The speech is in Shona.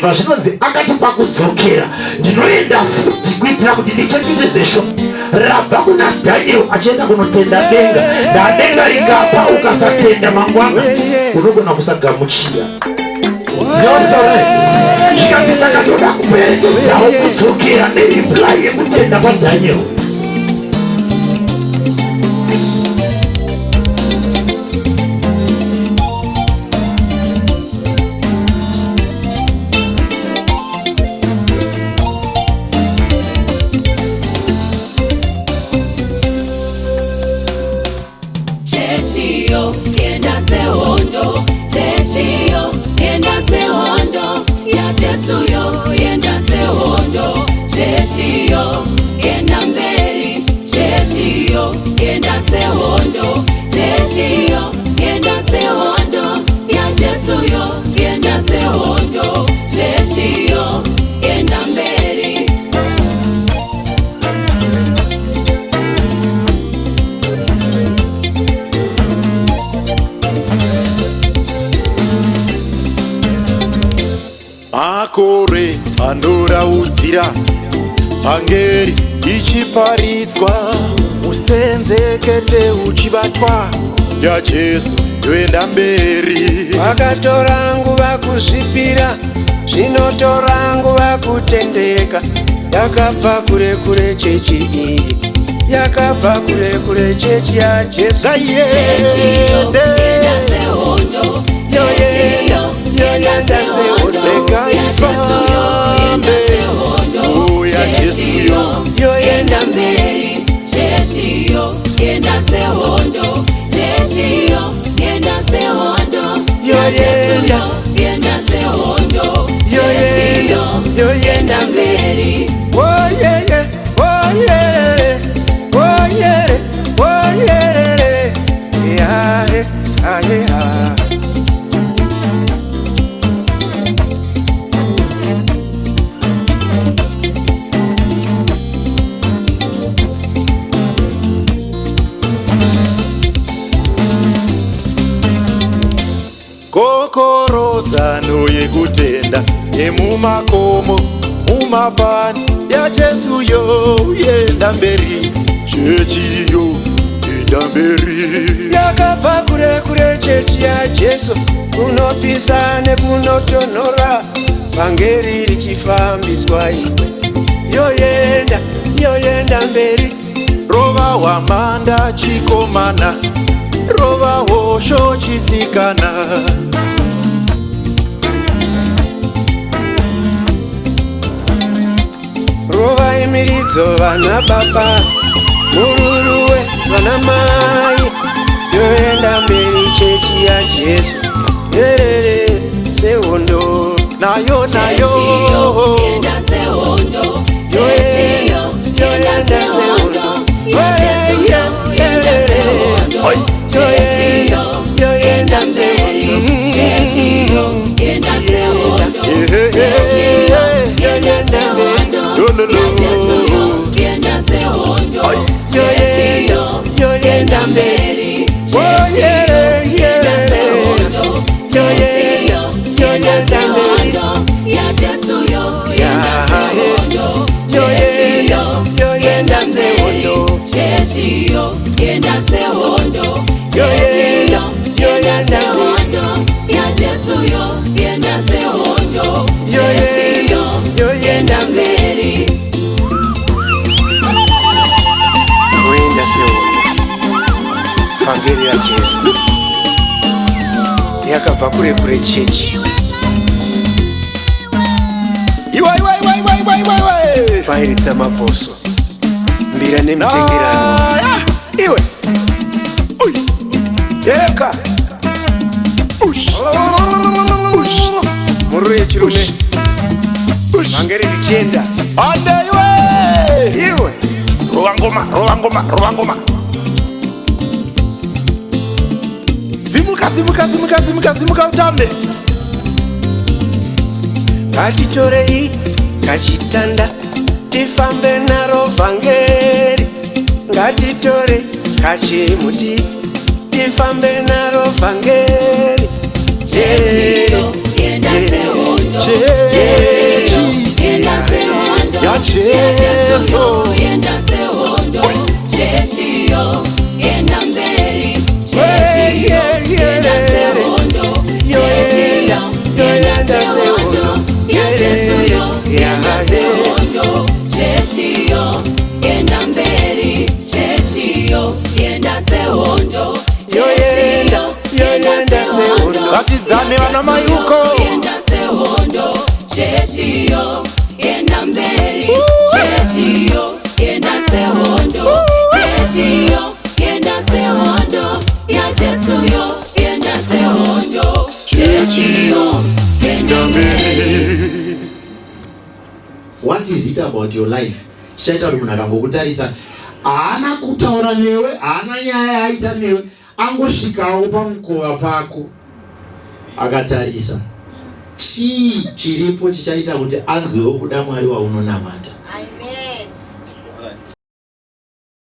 ndimva zvinonzi akati pakudzokera ndinoenda futi kuitira kuti ndichengetedzesho rabva kuna Daniel achienda kunotenda denga. Denga rikapa ukasatenda mangwana unogona kusagamuchira. Zvikandisaka ndoda kuperekedzawo kudzokera nereply yekutenda kwaDaniel. Makore andoraudzira angeri ichiparidzwa musenzekete uchibatwa yaJesu yoenda mberi. Vakatora nguva kuzvipira zvinotora nguva kutendeka. Yakabva kure kure chechi iyi, yakabva kure kure chechi yaJesu. Yoyenda sehondo Bekaifambe oh yaJesu yoyenda mberi. Chechiyo yenda sehondo, chechiyo yenda sehondo, yoyenda yenda sehondo, yoyenda mberi. Oh yeah, oh yeah, oh yeah, oh yeah, yeah, yeah. Kokorodzano yekutenda yemumakomo mumapani yaJesu yoyenda mberi. Chechiyo yenda mberi. Yakabva kure kure chechi yaJesu kunopisa nekunotonhora. Vangeri richifambiswa iwe yoyenda mberi. Rova wamanda chikomana, rova hosho chisikana. Rova imiridzo vana baba, mururuwe vana mai. Yoenda mberi chechi yaJesu yerere sehondo nayo yenda sehondo, yoyenda sehondo yoyenda yoyenda mberi. Yoyenda sehondo, chechiyo yenda sehondo, yoyenda sehondo, yaJesu yenda sehondo, yoyenda mberi. Yoyenda sehondo, vangeri yaJesu yakabva kure kure chechi. Vairidza maposo mbira nemitengerano iwe yeka mururu yechirume vangeri richienda ande iwe rova ngoma zimuka utambe. Ngatitorei kachitanda tifambe naro vhangeri. Ngatitore kachimuti tifambe naro vhangeri. chechiyo yenda sehondo, Yesu yenda sehondo chechiyo yenda mberi chechiyo yenda sehondo chechiyo yenda sehondo yajesuyo yenda sehondo chechiyo yenda mberi chechiyo yenda sehondo chechiyo yenda sehondo Vatidzane vana mayuko yenda sehondo chechiyo yenda mberi chechiyo yenda sehondo chechiyo yenda sehondo yajesuyo yenda sehondo chechiyo yenda mberi. What is it about your life? Shaita uri munhu akangokutarisa haana kutaura newe, haana nyaya aita newe, angosvikawo pamukova pako akatarisa, chii chiripo chichaita kuti anzwewo kuda Mwari waunonamata?